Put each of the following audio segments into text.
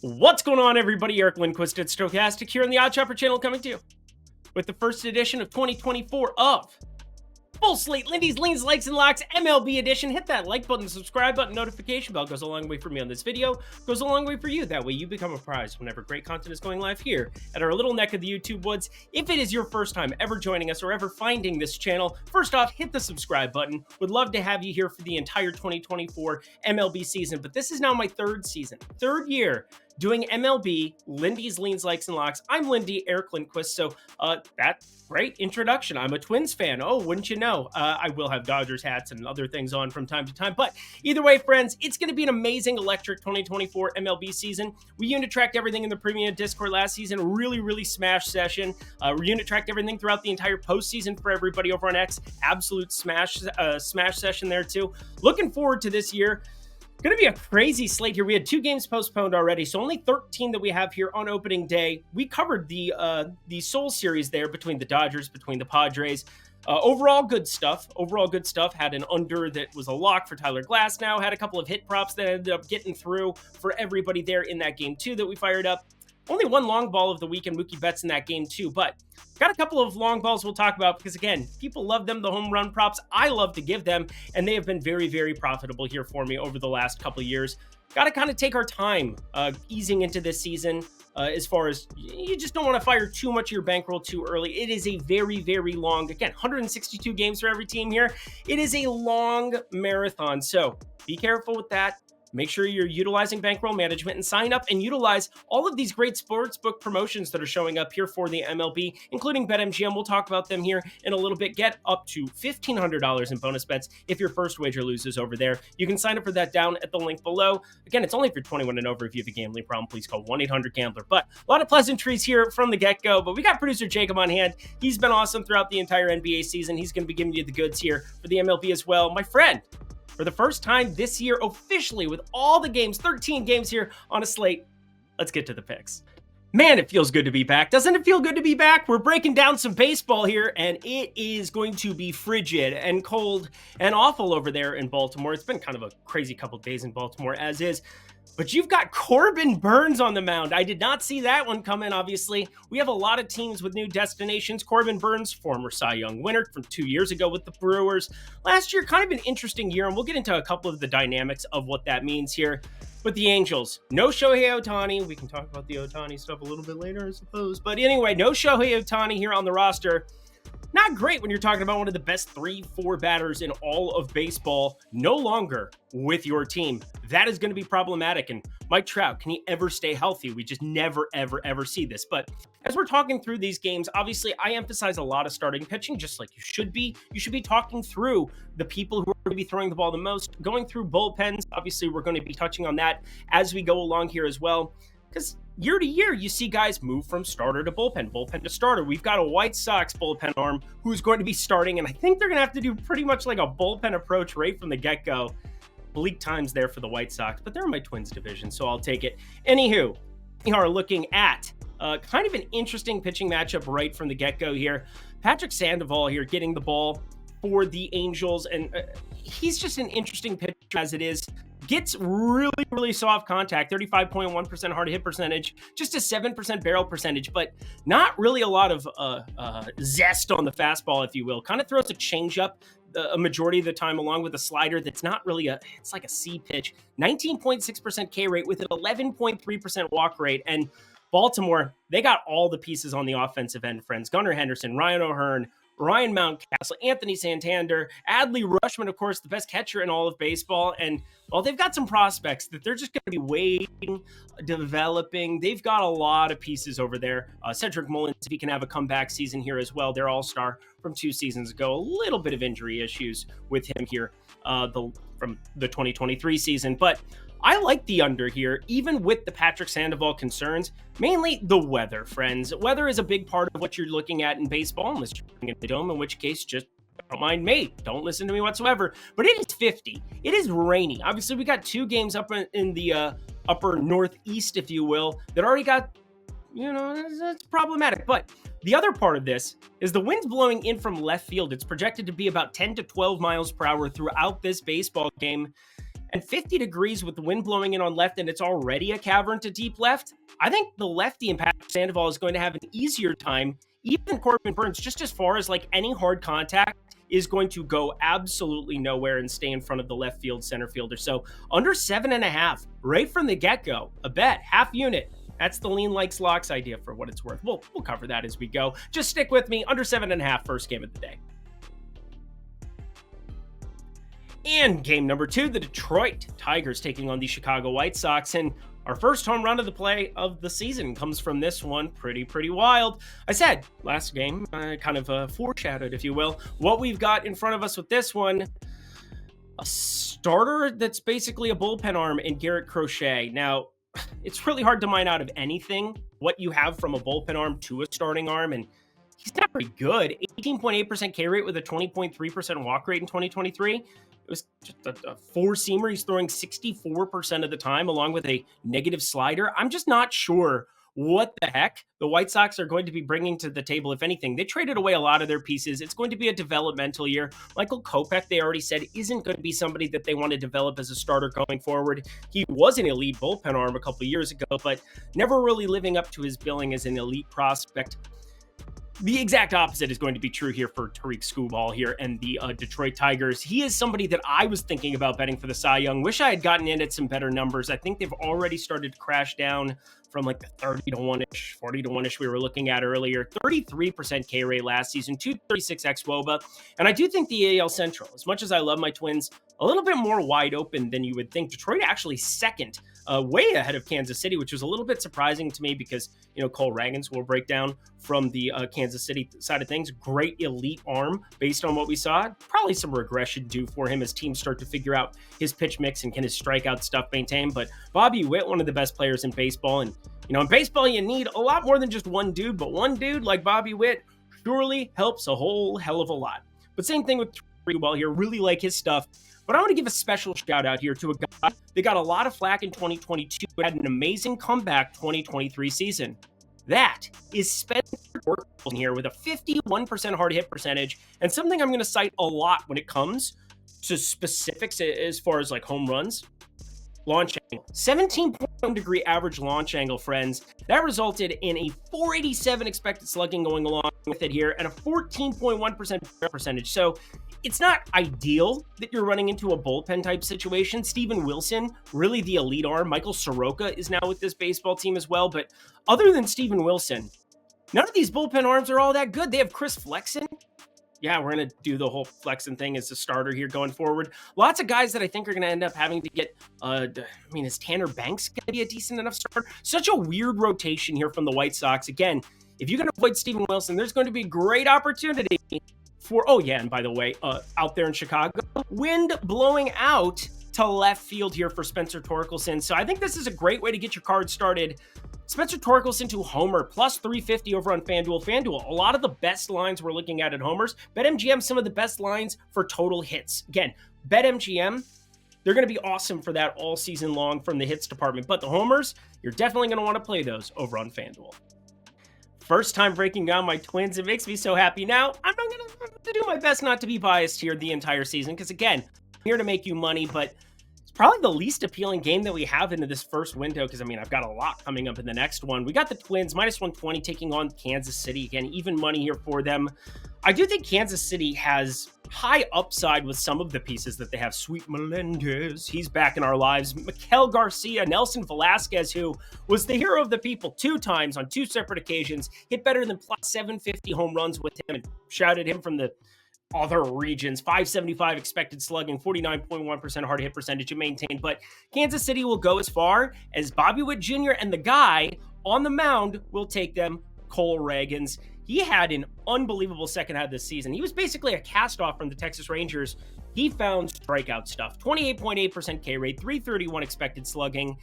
What's going on, everybody? Eric Lindquist at Stochastic here on the Odd Chopper channel, coming to you with the first edition of 2024 of Full Slate Lindy's Leans, Likes, and Locks MLB edition. Hit that like button, subscribe button, notification bell. Goes a long way for me on this video. Goes a long way for you. That way you become a prize whenever great content is going live here at our little neck of the YouTube woods. If it is your first time ever joining us or ever finding this channel, first off, hit the subscribe button. Would love to have you here for the entire 2024 MLB season. But this is now my third year doing MLB, Lindy's Leans, Likes, and Locks. I'm Lindy, Eric Lindquist. So that great introduction. I'm a Twins fan. Oh, wouldn't you know? I will have Dodgers hats and other things on from time to time. But either way, friends, it's going to be an amazing electric 2024 MLB season. We unit tracked everything in the Premium Discord last season. Really smash session. We unit tracked everything throughout the entire postseason for everybody over on X. Absolute smash session there too. Looking forward to this year. Going to be a crazy slate here. We had 2 games postponed already, so only 13 that we have here on opening day. We covered the Seoul series there between the Dodgers, between the Padres. Overall good stuff. Had an under that was a lock for Tyler Glasnow. Had a couple of hit props that ended up getting through for everybody there in that game too that we fired up. Only one long ball of the weekend, Mookie Betts, in that game too, but got a couple of long balls we'll talk about because, again, people love them, the home run props. I love to give them, and they have been very profitable here for me over the last couple of years. Got to kind of take our time easing into this season as far as you just don't want to fire too much of your bankroll too early. It is a very long, again, 162 games for every team here. It is a long marathon, so be careful with that. Make sure you're utilizing bankroll management and sign up and utilize all of these great sportsbook promotions that are showing up here for the MLB, including BetMGM. We'll talk about them here in a little bit. Get up to $1,500 in bonus bets if your first wager loses over there. You can sign up for that down at the link below. Again, it's only if you're 21 and over. If you have a gambling problem, please call 1-800-GAMBLER. But a lot of pleasantries here from the get-go. But we got producer Jacob on hand. He's been awesome throughout the entire NBA season. He's going to be giving you the goods here for the MLB as well. My friend, for the first time this year, officially, with all the games, 13 games here on a slate, let's get to the picks. Man, it feels good to be back. Doesn't it feel good to be back? We're breaking down some baseball here, and it is going to be frigid and cold and awful over there in Baltimore. It's been kind of a crazy couple of days in Baltimore, as is. But you've got Corbin Burnes on the mound. I did not see that one coming, obviously. We have a lot of teams with new destinations. Corbin Burnes, former Cy Young winner from 2 years ago with the Brewers. Last year, kind of an interesting year, and we'll get into a couple of the dynamics of what that means here. But the Angels, no Shohei Ohtani. We can talk about the Ohtani stuff a little bit later, I suppose. But anyway, no Shohei Ohtani here on the roster. Not great when you're talking about one of the best 3-4 batters in all of baseball, no longer with your team. That is going to be problematic. And Mike Trout, can he ever stay healthy? We just never, ever see this. But as we're talking through these games, obviously I emphasize a lot of starting pitching, just like you should be. You should be talking through the people who are going to be throwing the ball the most, going through bullpens. Obviously, we're going to be touching on that as we go along here as well. Because year to year, you see guys move from starter to bullpen to starter. We've got a White Sox bullpen arm who's going to be starting, and I think they're going to have to do pretty much like a bullpen approach right from the get-go. Bleak times there for the White Sox, but they're in my Twins division, so I'll take it. Anywho, we are looking at kind of an interesting pitching matchup right from the get-go here. Patrick Sandoval here getting the ball for the Angels, and he's just an interesting pitcher as it is. Gets really soft contact, 35.1% hard hit percentage, just a 7% barrel percentage, but not really a lot of zest on the fastball, if you will. Kind of throws a changeup a majority of the time along with a slider that's not really it's like a C pitch. 19.6% K rate with an 11.3% walk rate. And Baltimore, they got all the pieces on the offensive end, friends. Gunnar Henderson, Ryan O'Hearn, Ryan Mountcastle, Anthony Santander, Adley Rutschman, of course, the best catcher in all of baseball. And, well, they've got some prospects that they're just going to be waiting, developing. They've got a lot of pieces over there. Cedric Mullins, if he can have a comeback season here as well, their all-star from 2 seasons ago. A little bit of injury issues with him here from the 2023 season. But I like the under here, even with the Patrick Sandoval concerns, mainly the weather, friends. Weather is a big part of what you're looking at in baseball, unless you're in the dome, in which case, just don't mind me. Don't listen to me whatsoever. But it is 50. It is rainy. Obviously, we got 2 games up in the upper northeast, if you will, that already got, it's problematic. But the other part of this is the wind's blowing in from left field. It's projected to be about 10 to 12 miles per hour throughout this baseball game. And 50 degrees with the wind blowing in on left, and it's already a cavern to deep left. I think the lefty in Patrick Sandoval is going to have an easier time. Even Corbin Burns, just as far as like any hard contact, is going to go absolutely nowhere and stay in front of the left field center fielder. So under 7.5, right from the get-go, a bet, half unit. That's the lean likes locks idea for what it's worth. We'll cover that as we go. Just stick with me. Under 7.5, first game of the day. And game number 2, the Detroit Tigers taking on the Chicago White Sox. And our first home run of the play of the season comes from this one. Pretty wild. I said last game, kind of foreshadowed, if you will, what we've got in front of us with this one. A starter that's basically a bullpen arm in Garrett Crochet. Now, it's really hard to mine out of anything what you have from a bullpen arm to a starting arm, and he's not very good. 18.8% K rate with a 20.3% walk rate in 2023. It was just a four-seamer. He's throwing 64% of the time, along with a negative slider. I'm just not sure what the heck the White Sox are going to be bringing to the table, if anything. They traded away a lot of their pieces. It's going to be a developmental year. Michael Kopech, they already said, isn't going to be somebody that they want to develop as a starter going forward. He was an elite bullpen arm a couple of years ago, but never really living up to his billing as an elite prospect. The exact opposite is going to be true here for Tariq Skubal here and the Detroit Tigers. He is somebody that I was thinking about betting for the Cy Young. Wish I had gotten in at some better numbers. I think they've already started to crash down from like the 30 to 1-ish, 40 to 1-ish we were looking at earlier. 33% K rate last season, 236 xWOBA. And I do think the AL Central, as much as I love my Twins, a little bit more wide open than you would think. Detroit actually second, way ahead of Kansas City, which was a little bit surprising to me because, you know, Cole Ragans will break down from the Kansas City side of things. Great elite arm based on what we saw. Probably some regression due for him as teams start to figure out his pitch mix and can his strikeout stuff maintain. But Bobby Witt, one of the best players in baseball. And, you know, in baseball, you need a lot more than just one dude, but one dude like Bobby Witt surely helps a whole hell of a lot. But same thing with Trewell here. Really like his stuff. But I want to give a special shout out here to a guy that got a lot of flack in 2022, but had an amazing comeback 2023 season. That is Spencer Torkelson here with a 51% hard hit percentage, and something I'm going to cite a lot when it comes to specifics as far as like home runs. Launch angle, 17.1 degree average launch angle, friends. That resulted in a 487 expected slugging going along with it here and a 14.1% percentage. So it's not ideal that you're running into a bullpen type situation. Steven Wilson, really the elite arm. Michael Soroka is now with this baseball team as well. But other than Steven Wilson, none of these bullpen arms are all that good. They have Chris Flexen. Yeah, we're going to do the whole Flexen thing as a starter here going forward. Lots of guys that I think are going to end up having to get, is Tanner Banks going to be a decent enough starter? Such a weird rotation here from the White Sox. Again, if you can avoid Steven Wilson, there's going to be great opportunity for, and by the way, out there in Chicago, wind blowing out to left field here for Spencer Torkelson. So I think this is a great way to get your card started. Spencer Torkelson to homer, plus 350 over on FanDuel. FanDuel, a lot of the best lines we're looking at homers. BetMGM, some of the best lines for total hits. Again, BetMGM, they're going to be awesome for that all season long from the hits department. But the homers, you're definitely going to want to play those over on FanDuel. First time breaking down my Twins. It makes me so happy. Now, I'm not going to do my best not to be biased here the entire season because, again, I'm here to make you money, but probably the least appealing game that we have into this first window because, I've got a lot coming up in the next one. We got the Twins, minus 120, taking on Kansas City. Again, even money here for them. I do think Kansas City has high upside with some of the pieces that they have. Sweet Melendez, he's back in our lives. Miguel Garcia, Nelson Velasquez, who was the hero of the people 2 times on 2 separate occasions, hit better than plus 750 home runs with him and shouted him from the other regions. 575 expected slugging, 49.1% hard hit percentage to maintain. But Kansas City will go as far as Bobby Witt Jr. and the guy on the mound will take them, Cole Ragans. He had an unbelievable second half this season. He was basically a cast-off from the Texas Rangers. He found strikeout stuff. 28.8% K rate, 331 expected slugging.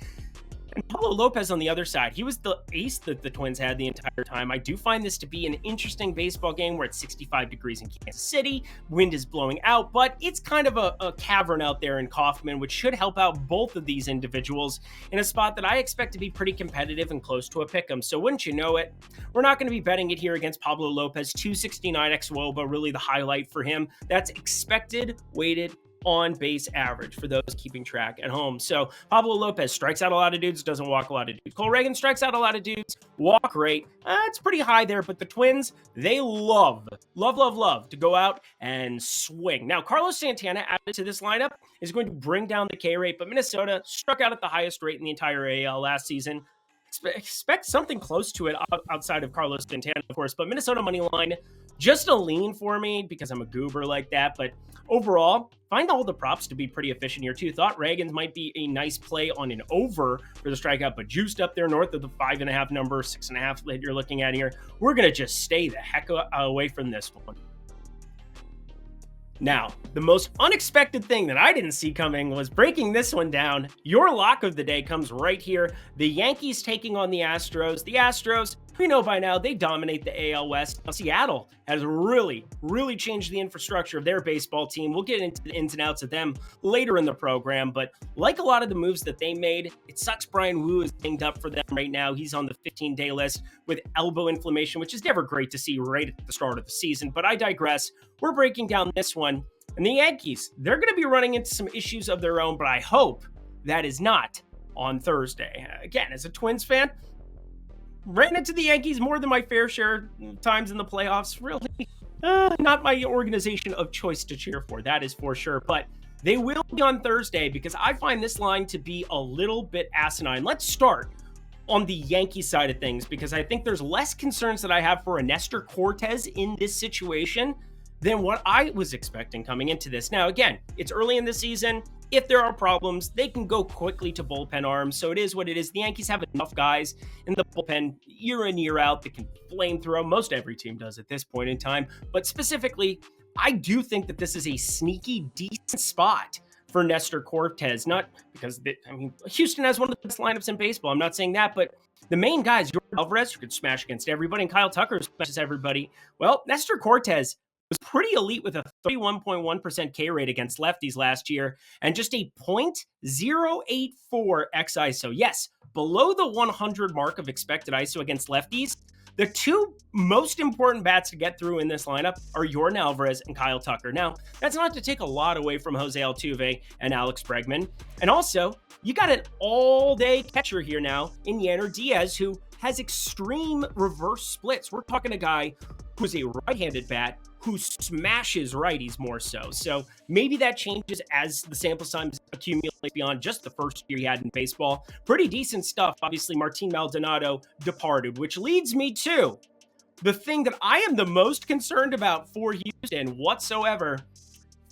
And Pablo Lopez on the other side, he was the ace that the Twins had the entire time. I do find this to be an interesting baseball game where it's 65 degrees in Kansas City, wind is blowing out, but it's kind of a cavern out there in Kauffman, which should help out both of these individuals in a spot that I expect to be pretty competitive and close to a pick'em. So wouldn't you know it, we're not going to be betting it here against Pablo Lopez. 269 xWOBA, really the highlight for him. That's expected weighted on-base average for those keeping track at home. So Pablo Lopez strikes out a lot of dudes, doesn't walk a lot of dudes. Cole Reagan strikes out a lot of dudes, walk rate, it's pretty high there, but the Twins, they love to go out and swing. Now, Carlos Santana added to this lineup is going to bring down the K rate, but Minnesota struck out at the highest rate in the entire AL last season. Expect something close to it outside of Carlos Santana, of course, but Minnesota money line, just a lean for me because I'm a goober like that. But overall, find all the props to be pretty efficient here too. Thought Reagan might be a nice play on an over for the strikeout, but juiced up there north of the 5.5 number, 6.5 that you're looking at here. We're going to just stay the heck away from this one. Now, the most unexpected thing that I didn't see coming was breaking this one down. Your lock of the day comes right here. The Yankees taking on the Astros. The Astros, we know by now, they dominate the AL West. Now, Seattle has really changed the infrastructure of their baseball team. We'll get into the ins and outs of them later in the program, but like a lot of the moves that they made, it sucks Brian Wu is dinged up for them right now. He's on the 15-day list with elbow inflammation, which is never great to see right at the start of the season, but I digress. We're breaking down this one. And the Yankees, they're going to be running into some issues of their own, but I hope that is not on Thursday. Again, as a Twins fan, ran into the Yankees more than my fair share times in the playoffs. Really, not my organization of choice to cheer for, that is for sure. But they will be on Thursday because I find this line to be a little bit asinine. Let's start on the Yankee side of things because I think there's less concerns that I have for a Nestor Cortes in this situation than what I was expecting coming into this. Now, again, it's early in the season. If there are problems, they can go quickly to bullpen arms. So it is what it is. The Yankees have enough guys in the bullpen year in, year out that can flame throw. Most every team does at this point in time. But specifically, I do think that this is a sneaky, decent spot for Nestor Cortes. Not because, Houston has one of the best lineups in baseball. I'm not saying that, but the main guys, Jordan Alvarez, who could smash against everybody, and Kyle Tucker smashes everybody. Well, Nestor Cortes was pretty elite with a 31.1% K rate against lefties last year and just a .084 xISO. Yes, below the 100 mark of expected ISO against lefties. The two most important bats to get through in this lineup are Jordan Alvarez and Kyle Tucker. Now, that's not to take a lot away from Jose Altuve and Alex Bregman. And also, you got an all-day catcher here now in Yanner Diaz, who has extreme reverse splits. We're talking a guy who's a right-handed bat who smashes righties more so. So maybe that changes as the sample size accumulates beyond just the first year he had in baseball. Pretty decent stuff. Obviously, Martin Maldonado departed, which leads me to the thing that I am the most concerned about for Houston whatsoever.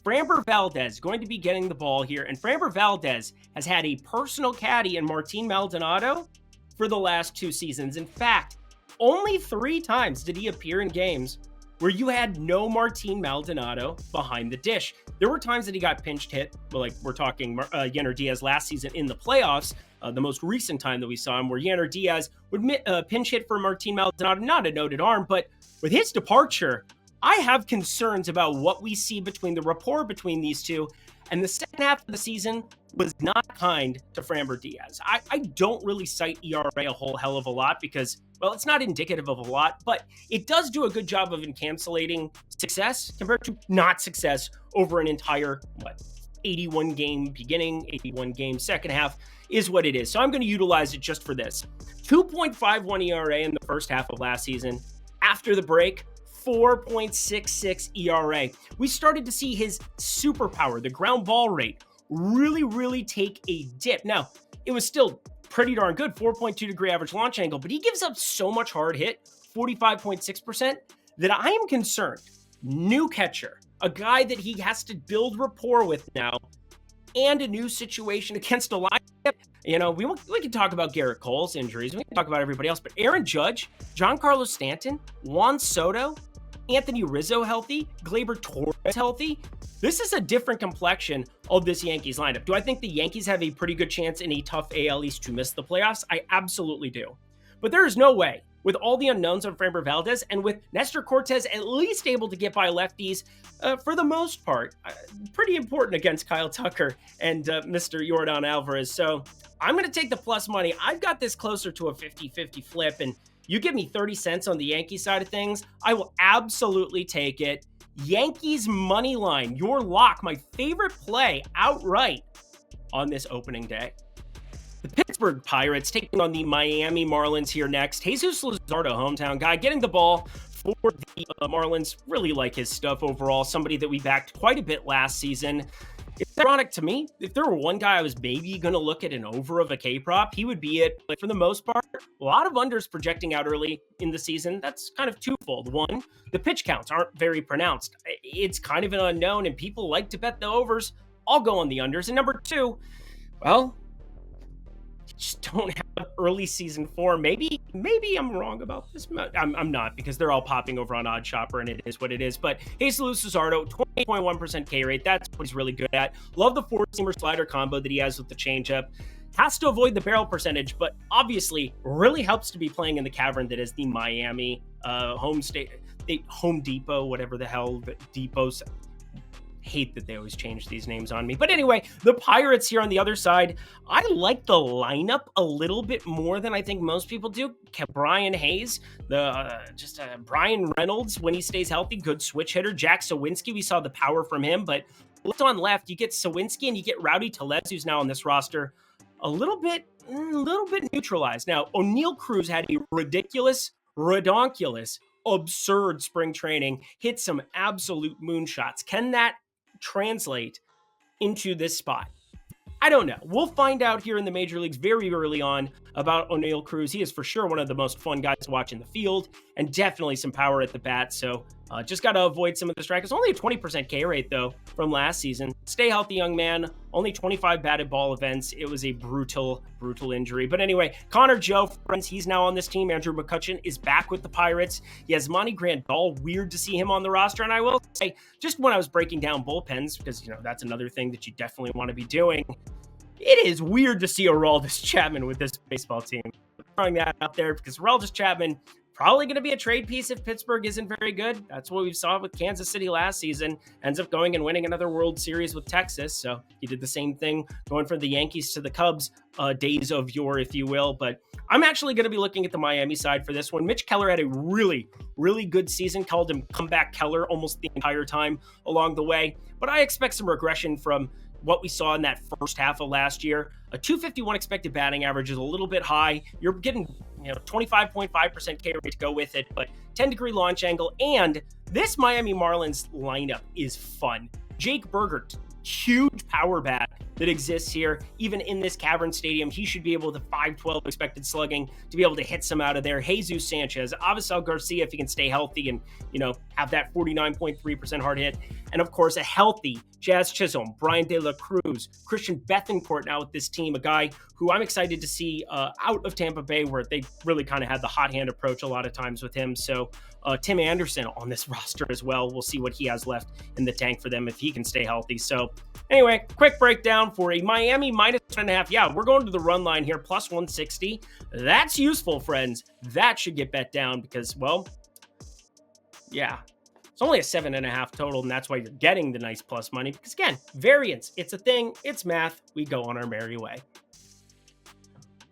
Framber Valdez going to be getting the ball here, and Framber Valdez has had a personal caddy in Martin Maldonado for the last 2 seasons. In fact, only 3 times did he appear in games where you had no Martin Maldonado behind the dish. There were times that he got pinch hit, like we're talking Yanner Diaz last season in the playoffs, the most recent time that we saw him, where Yanner Diaz would pinch hit for Martin Maldonado, not a noted arm, but with his departure, I have concerns about what we see between the rapport between these two. And the second half of the season was not kind to Framber Diaz. I don't really cite ERA a whole hell of a lot because, well, it's not indicative of a lot, but it does do a good job of encapsulating success compared to not success over an entire, 81 game beginning, 81 game second half is what it is. So I'm going to utilize it just for this. 2.51 ERA in the first half of last season. After the break, 4.66 ERA. We started to see his superpower, the ground ball rate, really take a dip. Now, it was still pretty darn good, 4.2 degree average launch angle, but he gives up so much hard hit, 45.6%, that I am concerned. New catcher, a guy that he has to build rapport with now, and a new situation against a lineup. You know, we can talk about Garrett Cole's injuries. We can talk about everybody else, but Aaron Judge, Giancarlo Stanton, Juan Soto, Anthony Rizzo healthy, Gleyber Torres healthy. This is a different complexion of this Yankees lineup. Do I think the Yankees have a pretty good chance in a tough AL East to miss the playoffs? I absolutely do. But there is no way, with all the unknowns on Framber Valdez and with Nestor Cortes at least able to get by lefties for the most part, pretty important against Kyle Tucker and Mr. Jordan Alvarez. So I'm going to take the plus money. I've got this closer to a 50-50 flip, and you give me 30 cents on the Yankee side of things, I will absolutely take it. Yankees money line, your lock, my favorite play outright on this opening day. The Pittsburgh Pirates taking on the Miami Marlins here next. Jesus Luzardo, hometown guy, getting the ball for the Marlins. Really like his stuff overall. Somebody that we backed quite a bit last season. It's ironic to me. If there were one guy I was maybe going to look at an over of a K-prop, he would be it. But for the most part, a lot of unders projecting out early in the season. That's kind of twofold. One, the pitch counts aren't very pronounced. It's kind of an unknown, and people like to bet the overs. I'll go on the unders. And number two, well, just don't have early season form. Maybe I'm wrong about this. I'm not, because they're all popping over on Odd Shopper, and it is what it is. But Jesus Luzardo, 20.1% K rate. That's what he's really good at. Love the four-seamer slider combo that he has with the changeup. Has to avoid the barrel percentage, but obviously really helps to be playing in the cavern that is the Miami Home Depot, whatever the hell the Depot's. Hate that they always change these names on me. But anyway, the Pirates here on the other side, I like the lineup a little bit more than I think most people do. Brian Hayes, Brian Reynolds, when he stays healthy, good switch hitter. Jack Sawinski, we saw the power from him, but left on left, you get Sawinski and you get Rowdy Tellez, who's now on this roster, a little bit neutralized. Now, O'Neal Cruz had a redonkulous, absurd spring training, hit some absolute moonshots. Can that translate into this spot? I don't know. We'll find out here in the major leagues very early on about O'Neal Cruz. He is for sure one of the most fun guys to watch in the field, and definitely some power at the bat. So just got to avoid some of the strikers. Only a 20% K rate, though, from last season. Stay healthy, young man. Only 25 batted ball events. It was a brutal injury. But anyway, Connor Joe, friends, he's now on this team. Andrew McCutchen is back with the Pirates. He has Monty Grandal. Weird to see him on the roster. And I will say, just when I was breaking down bullpens, because, that's another thing that you definitely want to be doing, it is weird to see Aroldis Chapman with this baseball team. I'm throwing that out there because Aroldis Chapman probably going to be a trade piece if Pittsburgh isn't very good. That's what we saw with Kansas City last season. Ends up going and winning another World Series with Texas. So he did the same thing going from the Yankees to the Cubs days of yore, if you will. But I'm actually going to be looking at the Miami side for this one. Mitch Keller had a really good season. Called him comeback Keller almost the entire time along the way. But I expect some regression from what we saw in that first half of last year. A 251 expected batting average is a little bit high. You're getting 25.5% K rate to go with it, but 10-degree launch angle. And this Miami Marlins lineup is fun. Jake Berger, huge power bat that exists here. Even in this cavern stadium, he should be able to 512 expected slugging to be able to hit some out of there. Jesus Sanchez, Avisel Garcia, if he can stay healthy and, have that 49.3% hard hit. And of course, a healthy Jazz Chisholm, Brian De La Cruz, Christian Bethancourt now with this team, a guy who I'm excited to see out of Tampa Bay, where they really kind of had the hot hand approach a lot of times with him. So Tim Anderson on this roster as well. We'll see what he has left in the tank for them if he can stay healthy. So anyway, quick breakdown for a Miami -1.5. Yeah, we're going to the run line here, plus 160. That's useful, friends. That should get bet down because, well, yeah, it's only a 7.5 total, and that's why you're getting the nice plus money. Because again, variance, it's a thing, it's math. We go on our merry way.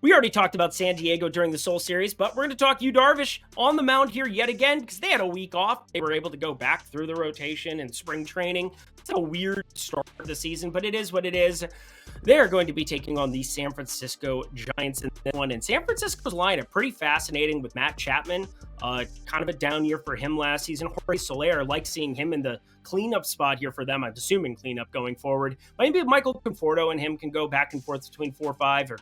We already talked about San Diego during the Soul Series, but we're going to talk Yu Darvish on the mound here yet again because they had a week off. They were able to go back through the rotation and spring training. It's a weird start of the season, but it is what it is. They are going to be taking on the San Francisco Giants in this one. And San Francisco's lineup, pretty fascinating with Matt Chapman. Kind of a down year for him last season. Jorge Soler, like seeing him in the cleanup spot here for them. I'm assuming cleanup going forward. Maybe Michael Conforto and him can go back and forth between 4-5 or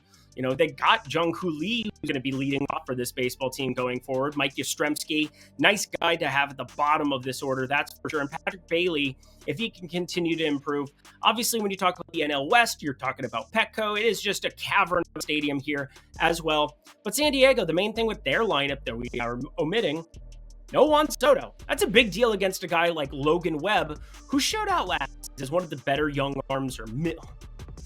they got Jung-Hoo Lee, who's going to be leading off for this baseball team going forward. Mike Yastrzemski, nice guy to have at the bottom of this order, that's for sure. And Patrick Bailey, if he can continue to improve. Obviously, when you talk about the NL West, you're talking about Petco. It is just a cavern stadium here as well. But San Diego, the main thing with their lineup that we are omitting, no Juan Soto. That's a big deal against a guy like Logan Webb, who showed out last as one of the better young arms, or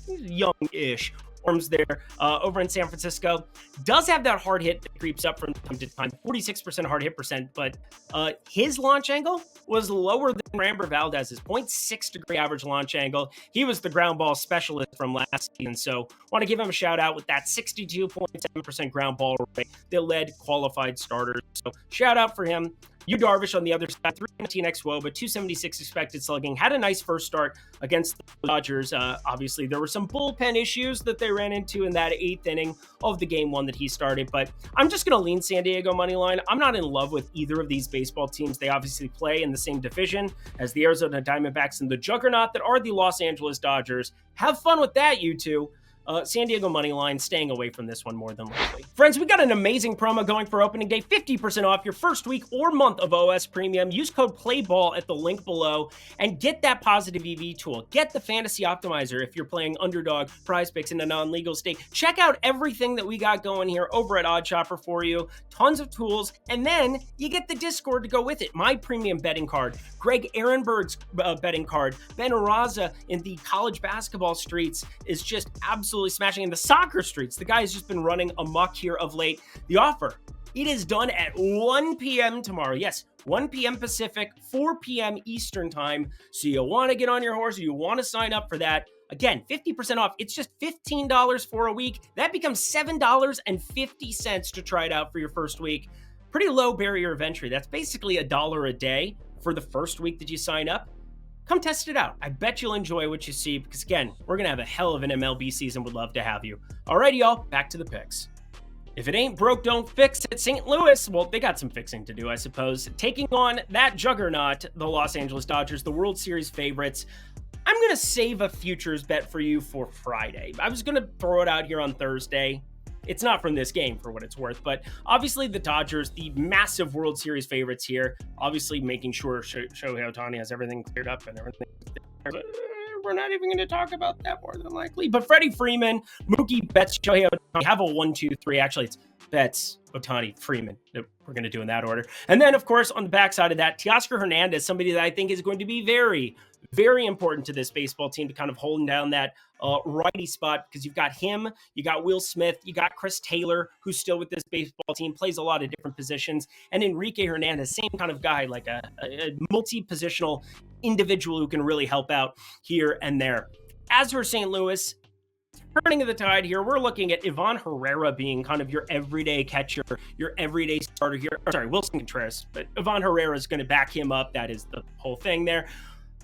young-ish arms there over in San Francisco. Does have that hard hit that creeps up from time to time, 46% hard hit percent, but his launch angle was lower than Ramber Valdez's, 0.6 degree average launch angle. He was the ground ball specialist from last season, so want to give him a shout out with that 62.7% ground ball rate that led qualified starters. So shout out for him. Yu Darvish on the other side, 319 xWOBA, 276 expected slugging. Had a nice first start against the Dodgers. Obviously, there were some bullpen issues that they ran into in that 8th inning of the game 1 that he started. But I'm just going to lean San Diego money line. I'm not in love with either of these baseball teams. They obviously play in the same division as the Arizona Diamondbacks and the juggernaut that are the Los Angeles Dodgers. Have fun with that, you two. San Diego money line, staying away from this one more than likely. Friends, we got an amazing promo going for opening day. 50% off your first week or month of OS Premium. Use code PLAYBALL at the link below and get that positive EV tool. Get the Fantasy Optimizer if you're playing underdog, prize picks in a non-legal state. Check out everything that we got going here over at Odd Shopper for you. Tons of tools. And then you get the Discord to go with it. My premium betting card, Greg Ehrenberg's betting card, Ben Araza in the college basketball streets is just absolutely smashing in the soccer streets. The guy has just been running amok here of late. The offer, it is done at 1 p.m. tomorrow. Yes, 1 p.m. Pacific, 4 p.m. Eastern time. So you want to get on your horse, or you want to sign up for that. Again, 50% off. It's just $15 for a week. That becomes $7.50 to try it out for your first week. Pretty low barrier of entry. That's basically $1 a day for the first week that you sign up. Come test it out. I bet you'll enjoy what you see because, again, we're going to have a hell of an MLB season. Would love to have you. Alrighty, y'all. Back to the picks. If it ain't broke, don't fix it. St. Louis, well, they got some fixing to do, I suppose. Taking on that juggernaut, the Los Angeles Dodgers, the World Series favorites. I'm going to save a futures bet for you for Friday. I was going to throw it out here on Thursday. It's not from this game for what it's worth, but obviously the Dodgers, the massive World Series favorites here, obviously making sure Shohei Ohtani has everything cleared up and everything. We're not even going to talk about that more than likely. But Freddie Freeman, Mookie Betts, Shohei Ohtani have a 1, 2, 3. Actually, it's Betts, Ohtani, Freeman. We're going to do in that order. And then, of course, on the backside of that, Teoscar Hernandez, somebody that I think is going to be very, very important to this baseball team to kind of hold down that righty spot, because you've got him, you got Will Smith, you got Chris Taylor, who's still with this baseball team, plays a lot of different positions, and Enrique Hernandez, same kind of guy, like a multi-positional individual who can really help out here and there. As for St. Louis, turning of the tide here, we're looking at Ivan Herrera being kind of your everyday catcher, your everyday starter here. Sorry, Wilson Contreras, but Ivan Herrera is going to back him up. That is the whole thing there.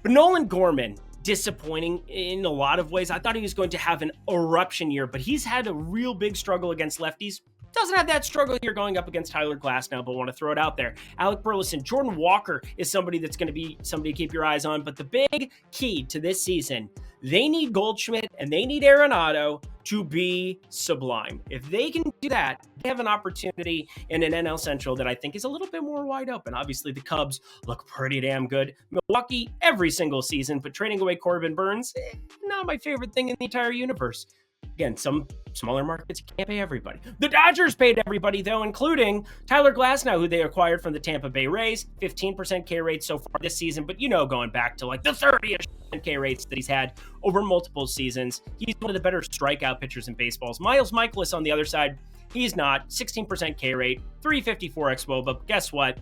But Nolan Gorman, disappointing in a lot of ways. I thought he was going to have an eruption year, but he's had a real big struggle against lefties. Doesn't have that struggle here going up against Tyler Glass now, but want to throw it out there. Alec Burleson, Jordan Walker is somebody that's going to be somebody to keep your eyes on. But the big key to this season, they need Goldschmidt and they need Arenado to be sublime. If they can do that, they have an opportunity in an NL Central that I think is a little bit more wide open. Obviously, the Cubs look pretty damn good. Milwaukee, every single season, but trading away Corbin Burns, not my favorite thing in the entire universe. Again, some smaller markets, you can't pay everybody. The Dodgers paid everybody, though, including Tyler Glasnow, who they acquired from the Tampa Bay Rays. 15% K rate so far this season, but going back to like the 30-ish K rates that he's had over multiple seasons. He's one of the better strikeout pitchers in baseball. Miles Michaelis on the other side, he's not. 16% K rate, 354 xWOBA, but guess what?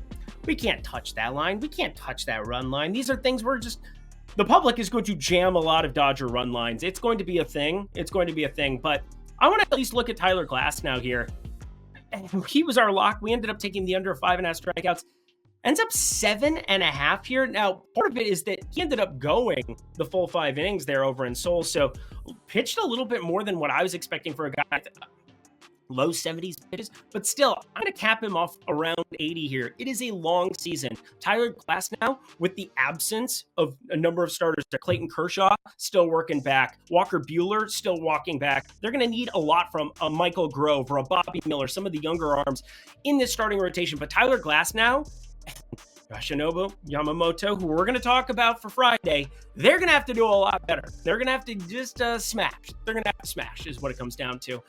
We can't touch that line. We can't touch that run line. These are things the public is going to jam a lot of Dodger run lines. It's going to be a thing. But I want to at least look at Tyler Glasnow here. He was our lock. We ended up taking the under 5.5 strikeouts. Ends up 7.5 here. Now, part of it is that he ended up going the full 5 innings there over in Seoul. So pitched a little bit more than what I was expecting for a guy. Low 70s pitches, but still, I'm going to cap him off around 80 here. It is a long season. Tyler Glasnow, with the absence of a number of starters, Clayton Kershaw still working back, Walker Buehler still walking back. They're going to need a lot from a Michael Grove or a Bobby Miller, some of the younger arms in this starting rotation. But Tyler Glasnow, Yoshinobu Yamamoto, who we're going to talk about for Friday, they're going to have to do a lot better. They're going to have to just smash. They're going to have to smash is what it comes down to.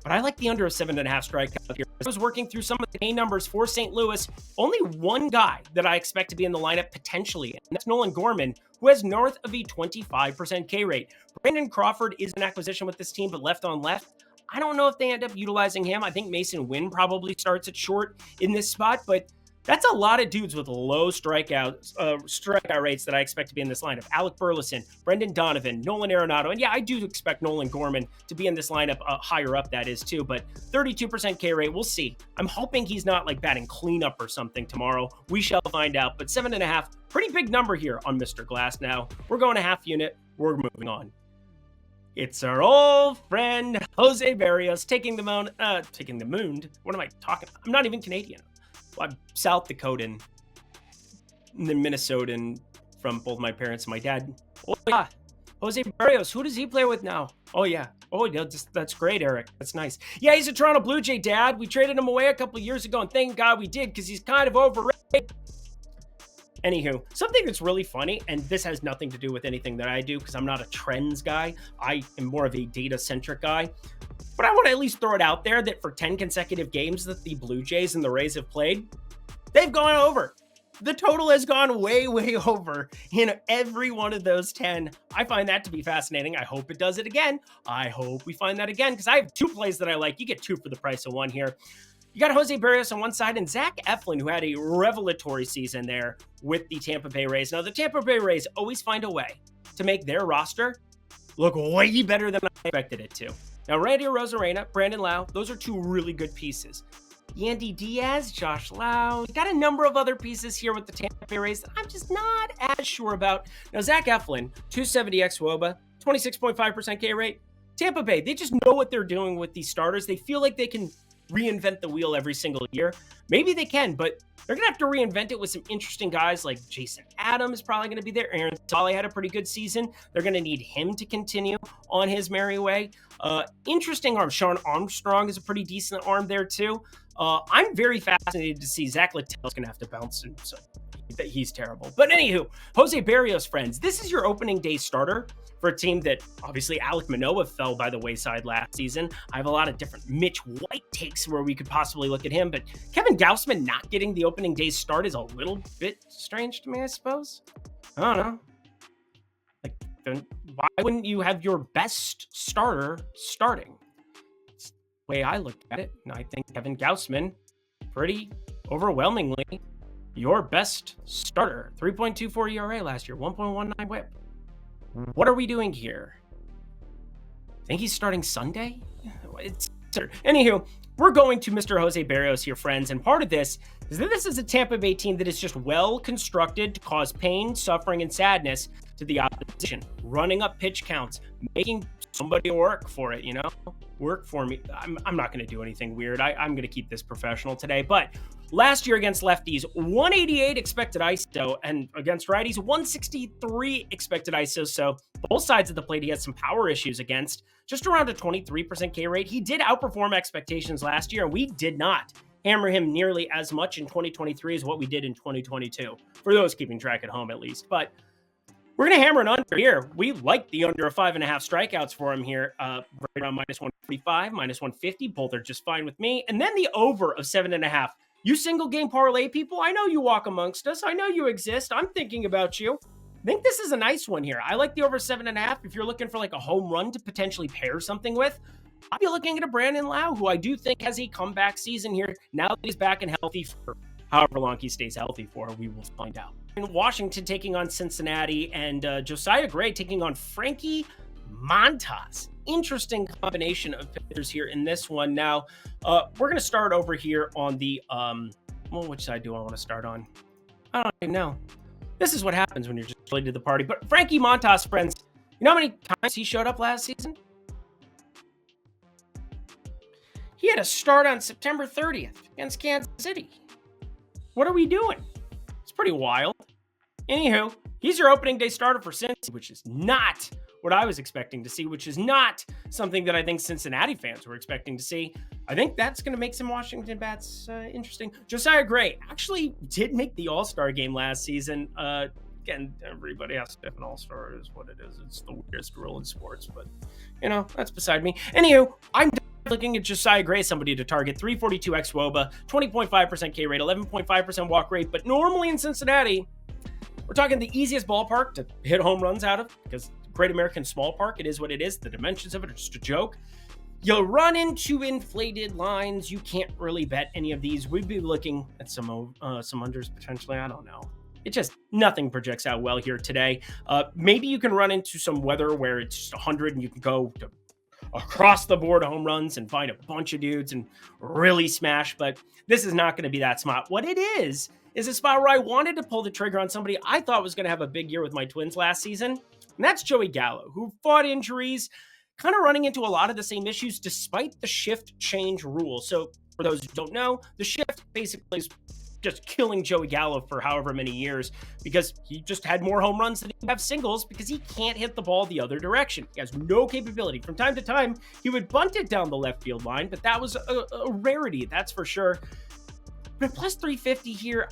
But I like the under of 7.5 strikeout here. I was working through some of the main numbers for St. Louis. Only one guy that I expect to be in the lineup potentially, and that's Nolan Gorman, who has north of a 25% K rate. Brandon Crawford is an acquisition with this team, but left on left. I don't know if they end up utilizing him. I think Mason Wynn probably starts at short in this spot, but That's a lot of dudes with low strikeout rates that I expect to be in this lineup. Alec Burleson, Brendan Donovan, Nolan Arenado. And yeah, I do expect Nolan Gorman to be in this lineup, higher up that is too, but 32% K rate, we'll see. I'm hoping he's not like batting cleanup or something tomorrow. We shall find out, but 7.5, pretty big number here on Mr. Glass now. We're going a half unit, we're moving on. It's our old friend, Jose Berrios, taking the moon. What am I talking about? I'm not even Canadian. I'm South Dakotan, and then Minnesotan from both my parents and my dad. Oh yeah, Jose Berrios. Who does he play with now? Oh yeah. Oh, that's great, Eric. That's nice. Yeah, he's a Toronto Blue Jay, Dad. We traded him away a couple of years ago, and thank God we did because he's kind of overrated. Anywho, something that's really funny, and this has nothing to do with anything that I do because I'm not a trends guy. I am more of a data-centric guy. But I want to at least throw it out there that for 10 consecutive games that the Blue Jays and the Rays have played, they've gone over. The total has gone way, way over in every one of those 10. I find that to be fascinating. I hope it does it again. I hope we find that again because I have 2 plays that I like. You get 2 for the price of 1 here. You got Jose Berrios on one side and Zach Eflin, who had a revelatory season there with the Tampa Bay Rays. Now, the Tampa Bay Rays always find a way to make their roster look way better than I expected it to. Now, Randy Arozarena, Brandon Lau, those are 2 really good pieces. Yandy Diaz, Josh Lau. You got a number of other pieces here with the Tampa Bay Rays that I'm just not as sure about. Now, Zach Eflin, 270 xWOBA, 26.5% K rate. Tampa Bay, they just know what they're doing with these starters. They feel like they can reinvent the wheel every single year. Maybe they can, but they're going to have to reinvent it with some interesting guys like Jason Adams probably going to be there. Aaron Solly had a pretty good season. They're going to need him to continue on his merry way. Interesting arm. Sean Armstrong is a pretty decent arm there too. I'm very fascinated to see Zach Littell's going to have to bounce, and so he's terrible. But anywho, Jose Berrios, friends, this is your opening day starter for a team that obviously Alek Manoah fell by the wayside last season. I have a lot of different Mitch White takes where we could possibly look at him, but Kevin Gausman not getting the opening day start is a little bit strange to me, I suppose. I don't know. Like, then why wouldn't you have your best starter starting? It's the way I looked at it, and I think Kevin Gausman, pretty overwhelmingly, your best starter. 3.24 ERA last year, 1.19 whip. What are we doing here? I think he's starting Sunday? Anywho, we're going to Mr. Jose Berrios here, friends, and part of this is that this is a Tampa Bay team that is just well constructed to cause pain, suffering, and sadness to the opposition. Running up pitch counts, making somebody work for it, work for me. I'm not going to do anything weird. I'm going to keep this professional today, but last year against lefties, 188 expected ISO, and against righties, 163 expected ISO. So both sides of the plate, he had some power issues against. Just around a 23% K rate. He did outperform expectations last year, and we did not hammer him nearly as much in 2023 as what we did in 2022, for those keeping track at home at least. But we're going to hammer an under here. We like the under of 5.5 strikeouts for him here, right around minus 145, minus 150. Both are just fine with me. And then the over of 7.5. You single game parlay people, I know you walk amongst us. I know you exist. I'm thinking about you. I think this is a nice one here. I like the over 7.5. If you're looking for like a home run to potentially pair something with, I'll be looking at a Brandon Lau, who I do think has a comeback season here. Now that he's back and healthy for however long he stays healthy for, we will find out. In Washington taking on Cincinnati, and Josiah Gray taking on Frankie Montas. Interesting combination of pitchers here in this one. Now, we're going to start over here on the, which side do I want to start on? I don't even know. This is what happens when you're just late to the party. But Frankie Montas, friends, you know how many times he showed up last season? He had a start on September 30th against Kansas City. What are we doing? It's pretty wild. Anywho, he's your opening day starter for Cincy, which is not what I was expecting to see, which is not something that I think Cincinnati fans were expecting to see. I think that's going to make some Washington bats interesting. Josiah Gray actually did make the All-Star game last season. Again, everybody has to have an All-Star, is what it is. It's the weirdest rule in sports, but, that's beside me. Anywho, I'm looking at Josiah Gray, somebody to target. 342 xWOBA, 20.5% K rate, 11.5% walk rate, but normally in Cincinnati, we're talking the easiest ballpark to hit home runs out of, because Great American Small Park, it is what it is. The dimensions of it are just a joke. You run into inflated lines. You can't really bet any of these. We'd be looking at some unders potentially. I don't know. It just nothing projects out well here today. Maybe you can run into some weather where it's just 100 and you can go to across the board home runs and find a bunch of dudes and really smash. But this is not going to be that spot. What it is a spot where I wanted to pull the trigger on somebody I thought was going to have a big year with my Twins last season. And that's Joey Gallo, who fought injuries, kind of running into a lot of the same issues despite the shift change rule. So for those who don't know, the shift basically is just killing Joey Gallo for however many years because he just had more home runs than he have singles because he can't hit the ball the other direction. He has no capability. From time to time, he would bunt it down the left field line, but that was a rarity, that's for sure. But plus 350 here,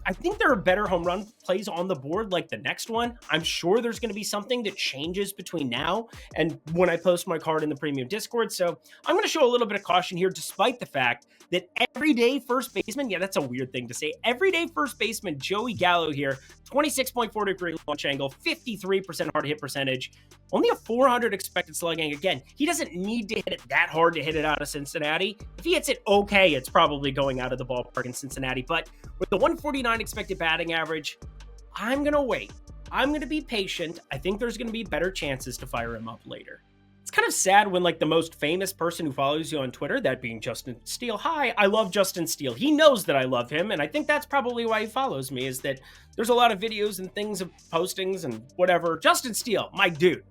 I think there are better home run plays on the board like the next one. I'm sure there's going to be something that changes between now and when I post my card in the premium Discord. So I'm going to show a little bit of caution here, despite the fact that everyday first baseman, yeah, that's a weird thing to say. Everyday first baseman Joey Gallo here, 26.4 degree launch angle, 53% hard hit percentage, only a 400 expected slugging. Again, he doesn't need to hit it that hard to hit it out of Cincinnati. If he hits it okay, it's probably going out of the ballpark in Cincinnati. But with the 149 expected batting average, I'm going to wait. I'm going to be patient. I think there's going to be better chances to fire him up later. It's kind of sad when like the most famous person who follows you on Twitter, that being Justin Steele. Hi, I love Justin Steele. He knows that I love him. And I think that's probably why he follows me, is that there's a lot of videos and things of postings and whatever. Justin Steele, my dude.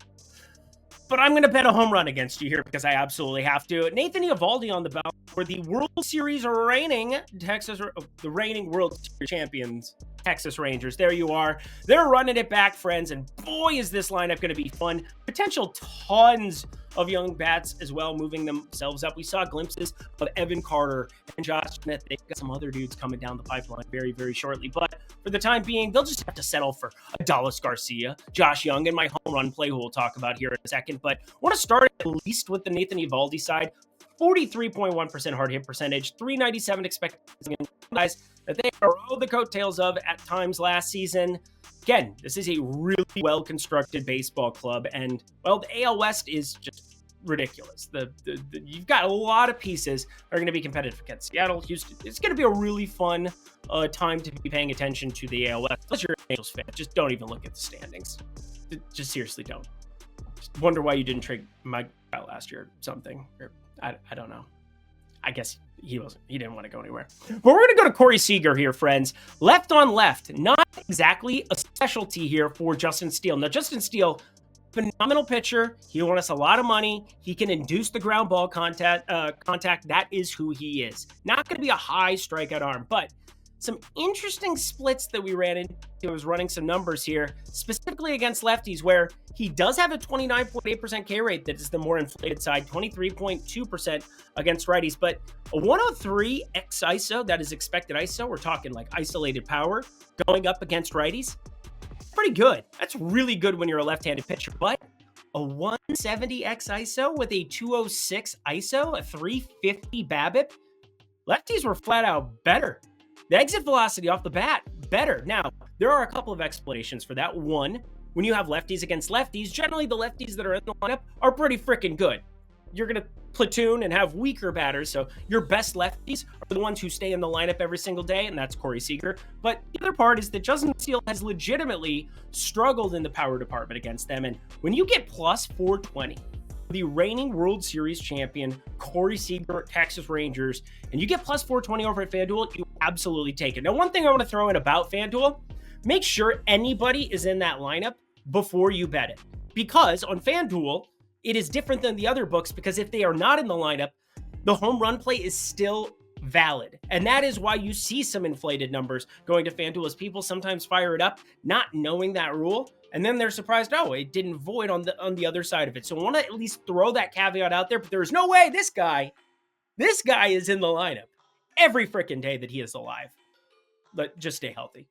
But I'm going to bet a home run against you here because I absolutely have to. Nathan Eovaldi on the ballot for the World Series reigning World Series champions, Texas Rangers. There you are. They're running it back, friends. And boy, is this lineup going to be fun. Potential tons of young bats as well, moving themselves up. We saw glimpses of Evan Carter and Josh Smith. They've got some other dudes coming down the pipeline very, very shortly. But for the time being, they'll just have to settle for Adolis Garcia, Josh Young, and my home run play, who we'll talk about here in a second. But I want to start at least with the Nathan Eovaldi side. 43.1% hard hit percentage, 397 expected guys that they rode the coattails of at times last season. Again, this is a really well-constructed baseball club, and, well, the AL West is just ridiculous. You've got a lot of pieces that are going to be competitive against Seattle, Houston. It's going to be a really fun time to be paying attention to the AL West. Unless you're an Angels fan, just don't even look at the standings. Just seriously don't. Just wonder why you didn't trade Mike out last year or something. I don't know. I guess he didn't want to go anywhere. But we're going to go to Corey Seager here, friends. Left on left. Not exactly a specialty here for Justin Steele. Now, Justin Steele, phenomenal pitcher. He won us a lot of money. He can induce the ground ball contact. That is who he is. Not going to be a high strikeout arm, but some interesting splits that we ran into. I was running some numbers here, specifically against lefties, where he does have a 29.8% K rate. That is the more inflated side, 23.2% against righties. But a 103 X ISO, that is expected ISO. We're talking like isolated power going up against righties. Pretty good. That's really good when you're a left-handed pitcher. But a 170 X ISO with a 206 ISO, a 350 BABIP, lefties were flat out better. The exit velocity off the bat, better. Now, there are a couple of explanations for that. One, when you have lefties against lefties, generally the lefties that are in the lineup are pretty freaking good. You're going to platoon and have weaker batters, so your best lefties are the ones who stay in the lineup every single day, and that's Corey Seager. But the other part is that Justin Steele has legitimately struggled in the power department against them, and when you get plus 420, the reigning World Series champion, Corey Seager at Texas Rangers, and you get plus 420 over at FanDuel, you absolutely take it. Now, one thing I want to throw in about FanDuel, make sure anybody is in that lineup before you bet it. Because on FanDuel, it is different than the other books, because if they are not in the lineup, the home run play is still valid. And that is why you see some inflated numbers going to FanDuel, as people sometimes fire it up, not knowing that rule. And then they're surprised, oh, it didn't void on the other side of it. So I want to at least throw that caveat out there, but there is no way this guy is in the lineup every freaking day that he is alive. But just stay healthy.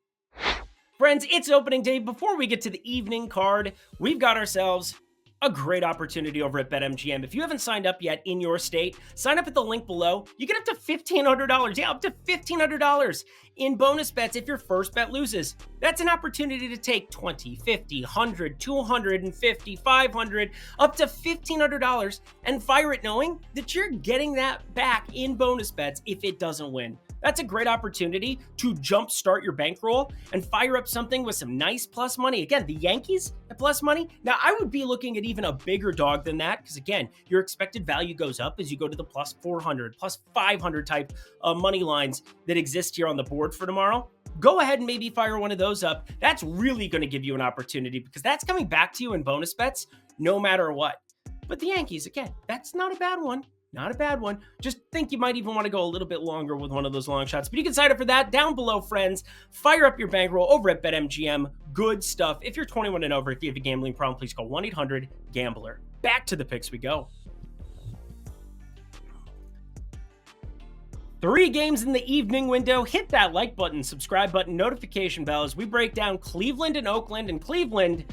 Friends, it's opening day. Before we get to the evening card, we've got ourselves a great opportunity over at BetMGM. If you haven't signed up yet in your state, sign up at the link below. You get up to $1,500. Yeah, up to $1,500 in bonus bets if your first bet loses. That's an opportunity to take 20, 50, 100, 250, 500, up to $1,500 and fire it knowing that you're getting that back in bonus bets if it doesn't win. That's a great opportunity to jumpstart your bankroll and fire up something with some nice plus money. Again, the Yankees at plus money. Now, I would be looking at even a bigger dog than that because, again, your expected value goes up as you go to the plus 400, plus 500 type money lines that exist here on the board for tomorrow. Go ahead and maybe fire one of those up. That's really going to give you an opportunity because that's coming back to you in bonus bets no matter what. But the Yankees, again, that's not a bad one. Not a bad one. Just think you might even want to go a little bit longer with one of those long shots. But you can sign up for that down below, friends. Fire up your bankroll over at BetMGM. Good stuff. If you're 21 and over, if you have a gambling problem, please call 1-800-GAMBLER. Back to the picks we go. 3 games in the evening window. Hit that like button, subscribe button, notification bell as we break down Cleveland and Oakland. And Cleveland,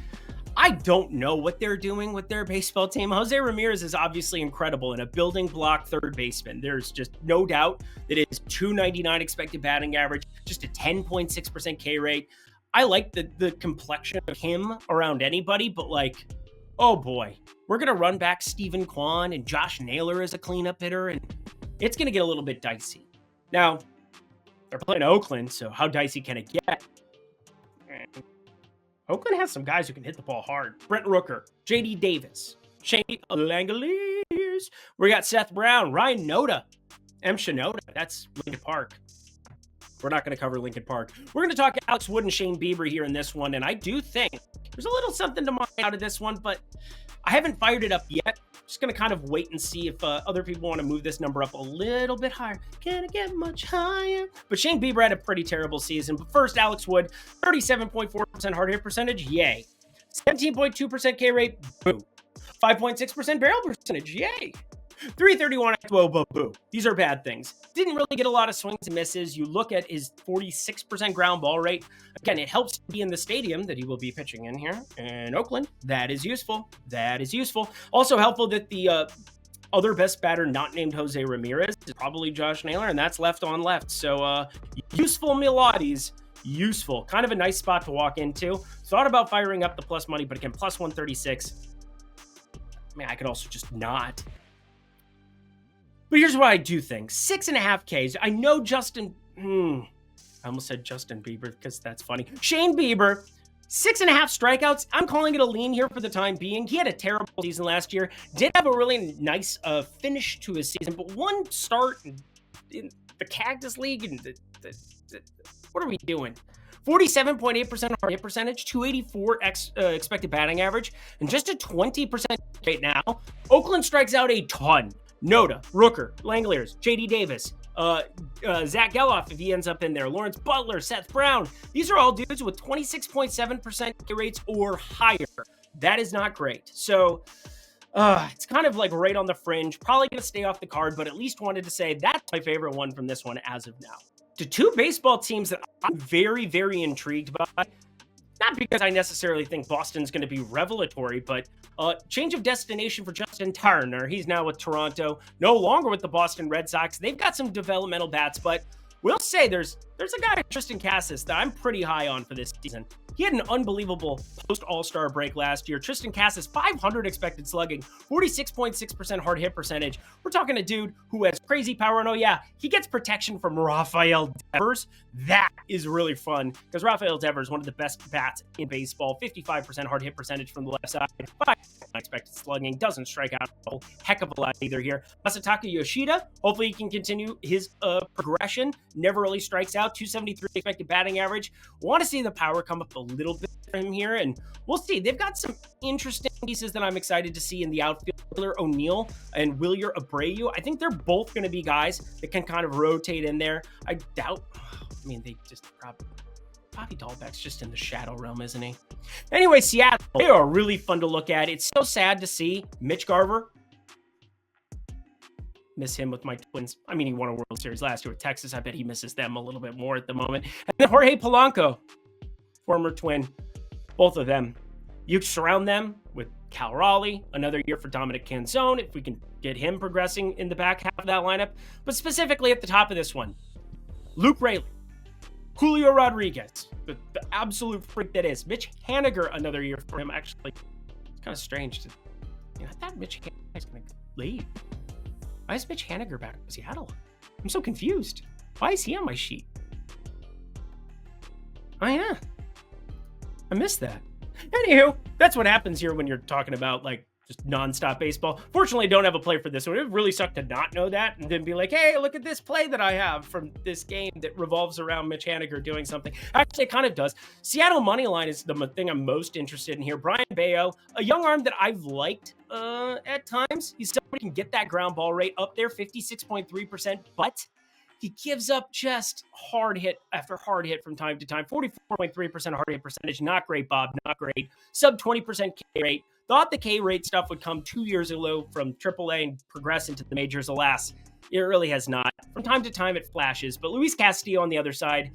I don't know what they're doing with their baseball team. Jose Ramirez is obviously incredible and a building block third baseman. There's just no doubt that it is .299 expected batting average, just a 10.6% K rate. I like the complexion of him around anybody, but like, oh boy, we're going to run back Stephen Kwan and Josh Naylor as a cleanup hitter, and it's going to get a little bit dicey. Now, they're playing Oakland, so how dicey can it get? Oakland has some guys who can hit the ball hard. Brent Rooker, J.D. Davis, Shane Langoliers. We got Seth Brown, Ryan Noda, M. Shinoda. That's Lincoln Park. We're not going to cover Lincoln Park. We're going to talk Alex Wood and Shane Bieber here in this one, and I do think there's a little something to mine out of this one, but I haven't fired it up yet. Just going to kind of wait and see if other people want to move this number up a little bit higher. Can it get much higher? But Shane Bieber had a pretty terrible season. But first, Alex Wood, 37.4% hard hit percentage, yay. 17.2% K rate, boo. 5.6% barrel percentage, yay. 331 whoa, boo. These are bad things. Didn't really get a lot of swings and misses. You look at his 46% ground ball rate. Again, it helps to be in the stadium that he will be pitching in here in Oakland. That is useful. That is useful. Also helpful that the other best batter not named Jose Ramirez is probably Josh Naylor, and that's left on left. So useful Milwaukee's. Useful. Kind of a nice spot to walk into. Thought about firing up the plus money, but again, plus 136. Man, I could also just not. But here's what I do think. 6.5 Ks. I know Justin... I almost said Justin Bieber because that's funny. Shane Bieber, 6.5 strikeouts. I'm calling it a lean here for the time being. He had a terrible season last year. Did have a really nice finish to his season, but one start in the Cactus League. And what are we doing? 47.8% hard hit percentage, 284 expected batting average, and just a 20% rate now. Oakland strikes out a ton. Noda, Rooker, Langoliers, J.D. Davis, Zach Geloff if he ends up in there, Lawrence Butler, Seth Brown. These are all dudes with 26.7% K rates or higher. That is not great. So it's kind of like right on the fringe. Probably going to stay off the card, but at least wanted to say that's my favorite one from this one as of now. To 2 baseball teams that I'm very, very intrigued by. Not because I necessarily think Boston's going to be revelatory, but change of destination for Justin Turner. He's now with Toronto, no longer with the Boston Red Sox. They've got some developmental bats, but we'll say there's a guy, Tristan Casas, that I'm pretty high on for this season. He had an unbelievable post-All-Star break last year. Tristan Casas, 500 expected slugging, 46.6% hard hit percentage. We're talking a dude who has crazy power, and oh yeah, he gets protection from Rafael Devers. That is really fun, because Rafael Devers, one of the best bats in baseball, 55% hard hit percentage from the left side, 5 expected slugging, doesn't strike out a whole heck of a lot either here. Masataka Yoshida, hopefully he can continue his progression, never really strikes out, 273 expected batting average. Want to see the power come up a little bit for him here, and we'll see. They've got some interesting pieces that I'm excited to see in the outfield. Willer O'Neal and Wilyer Abreu. I think they're both going to be guys that can kind of rotate in there. I doubt, they just probably... Bobby Dahlbeck's just in the shadow realm, isn't he? Anyway, Seattle, they are really fun to look at. It's so sad to see Mitch Garver. Miss him with my Twins. He won a World Series last year with Texas. I bet he misses them a little bit more at the moment. And then Jorge Polanco, former Twin. Both of them. You surround them with Cal Raleigh, another year for Dominic Canzone, if we can get him progressing in the back half of that lineup. But specifically at the top of this one, Luke Raley, Julio Rodriguez, the absolute freak that is. Mitch Haniger, another year for him. Actually, it's kind of strange. I thought Mitch Haniger was going to leave. Why is Mitch Haniger back in Seattle? I'm so confused. Why is he on my sheet? Oh, yeah. I missed that. Anywho, that's what happens here when you're talking about, like, just nonstop baseball. Fortunately, I don't have a play for this one. It really sucked to not know that and then be like, hey, look at this play that I have from this game that revolves around Mitch Haniger doing something. Actually, it kind of does. Seattle money line is the thing I'm most interested in here. Brian Bayo, a young arm that I've liked at times. He's somebody who can get that ground ball rate up there, 56.3%, but he gives up just hard hit after hard hit from time to time. 44.3% hard hit percentage. Not great, Bob. Not great. Sub 20% K rate. Thought the K rate stuff would come 2 years ago from AAA and progress into the majors. Alas, it really has not. From time to time, it flashes. But Luis Castillo on the other side,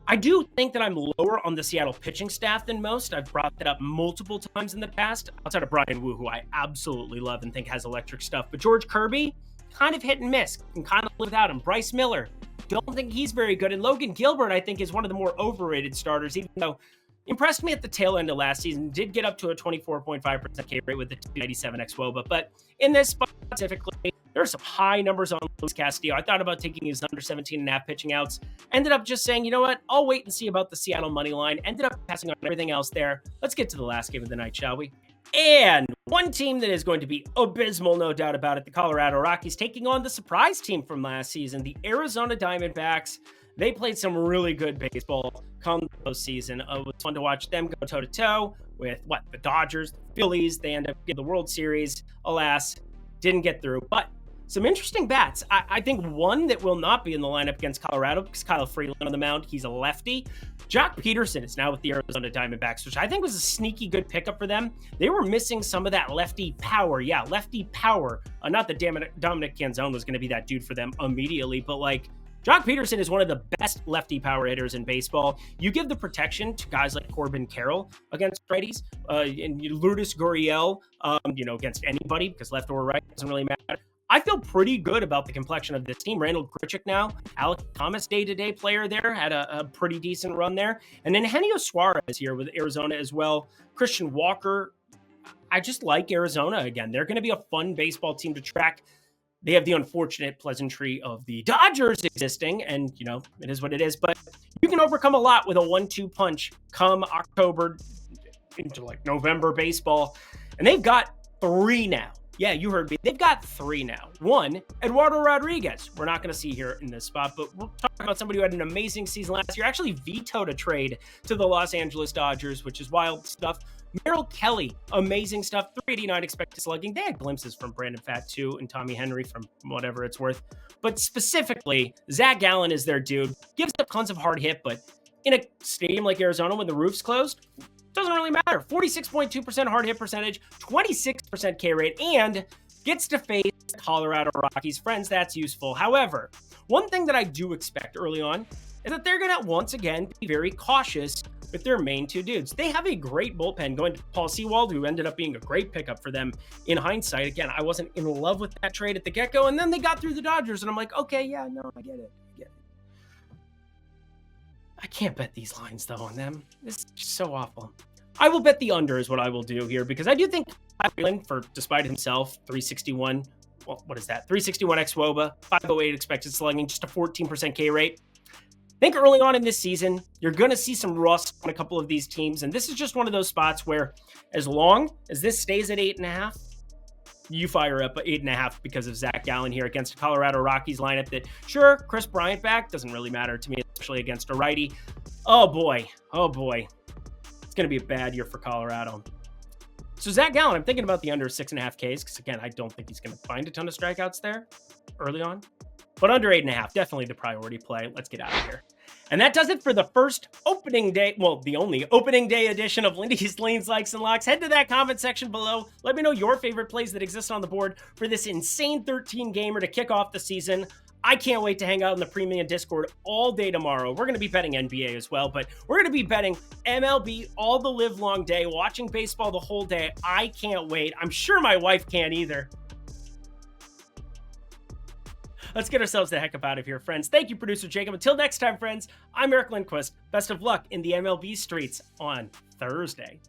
I do think that I'm lower on the Seattle pitching staff than most. I've brought that up multiple times in the past, outside of Brian Wu, who I absolutely love and think has electric stuff. But George Kirby, kind of hit and miss. Can kind of live without him. Bryce Miller, don't think he's very good. And Logan Gilbert, I think, is one of the more overrated starters, even though impressed me at the tail end of last season. Did get up to a 24.5% K rate with the 297 xWOBA. But in this spot specifically, there are some high numbers on Luis Castillo. I thought about taking his under 17.5 pitching outs. Ended up just saying, you know what? I'll wait and see about the Seattle money line. Ended up passing on everything else there. Let's get to the last game of the night, shall we? And one team that is going to be abysmal, no doubt about it, the Colorado Rockies, taking on the surprise team from last season, the Arizona Diamondbacks. They played some really good baseball come the postseason. It was fun to watch them go toe-to-toe with, the Dodgers, the Phillies. They end up getting the World Series. Alas, didn't get through. But some interesting bats. I think one that will not be in the lineup against Colorado because Kyle Freeland on the mound. He's a lefty. Jock Peterson is now with the Arizona Diamondbacks, which I think was a sneaky good pickup for them. They were missing some of that lefty power. Yeah, lefty power. Not that Dominic Canzone was going to be that dude for them immediately, but Jock Peterson is one of the best lefty power hitters in baseball. You give the protection to guys like Corbin Carroll against righties, and Lourdes Gurriel, against anybody because left or right doesn't really matter. I feel pretty good about the complexion of this team. Randall Grichuk now, Alec Thomas, day-to-day player there, had a pretty decent run there. And then Eugenio Suarez here with Arizona as well. Christian Walker. I just like Arizona again. They're going to be a fun baseball team to track. They have the unfortunate pleasantry of the Dodgers existing, and, it is what it is. But you can overcome a lot with a 1-2 punch come October into, November baseball. And they've got 3 now. Yeah, you heard me. They've got 3 now. 1, Eduardo Rodriguez. We're not going to see here in this spot, but we're talking about somebody who had an amazing season last year. Actually vetoed a trade to the Los Angeles Dodgers, which is wild stuff. Merrill Kelly, amazing stuff. 389 expected slugging. They had glimpses from Brandon Pfaadt too and Tommy Henry from whatever it's worth. But specifically, Zach Gallen is their dude. Gives up tons of hard hit, but in a stadium like Arizona when the roof's closed, doesn't really matter. 46.2% hard hit percentage, 26% K rate, and gets to face Colorado Rockies. Friends, that's useful. However, one thing that I do expect early on is that they're going to once again be very cautious with their main 2 dudes. They have a great bullpen going to Paul Sewald, who ended up being a great pickup for them in hindsight. Again, I wasn't in love with that trade at the get-go, and then they got through the Dodgers, and I'm like, okay, yeah, no, I get it. I can't bet these lines, though, on them. This is just so awful. I will bet the under is what I will do here, because I do think Freeland, despite himself, 361, well, what is that? 361 xWOBA, 508 expected slugging, just a 14% K rate. I think early on in this season, you're going to see some rust on a couple of these teams, and this is just one of those spots where as long as this stays at 8.5, you fire up 8.5 because of Zach Gallen here against a Colorado Rockies lineup that, sure, Chris Bryant back, doesn't really matter to me, especially against a righty. Oh boy. It's going to be a bad year for Colorado. So Zach Gallen, I'm thinking about the under 6.5 Ks because, again, I don't think he's going to find a ton of strikeouts there early on. But under 8.5, definitely the priority play. Let's get out of here. And that does it for the first opening day, well, the only opening day edition of Lindy's Leans, Likes, and Locks. Head to that comment section below. Let me know your favorite plays that exist on the board for this insane 13-gamer to kick off the season. I can't wait to hang out in the premium Discord all day tomorrow. We're going to be betting NBA as well, but we're going to be betting MLB all the live long day, watching baseball the whole day. I can't wait. I'm sure my wife can't either. Let's get ourselves the heck up out of here, friends. Thank you, producer Jacob. Until next time, friends, I'm Eric Lindquist. Best of luck in the MLB streets on Thursday.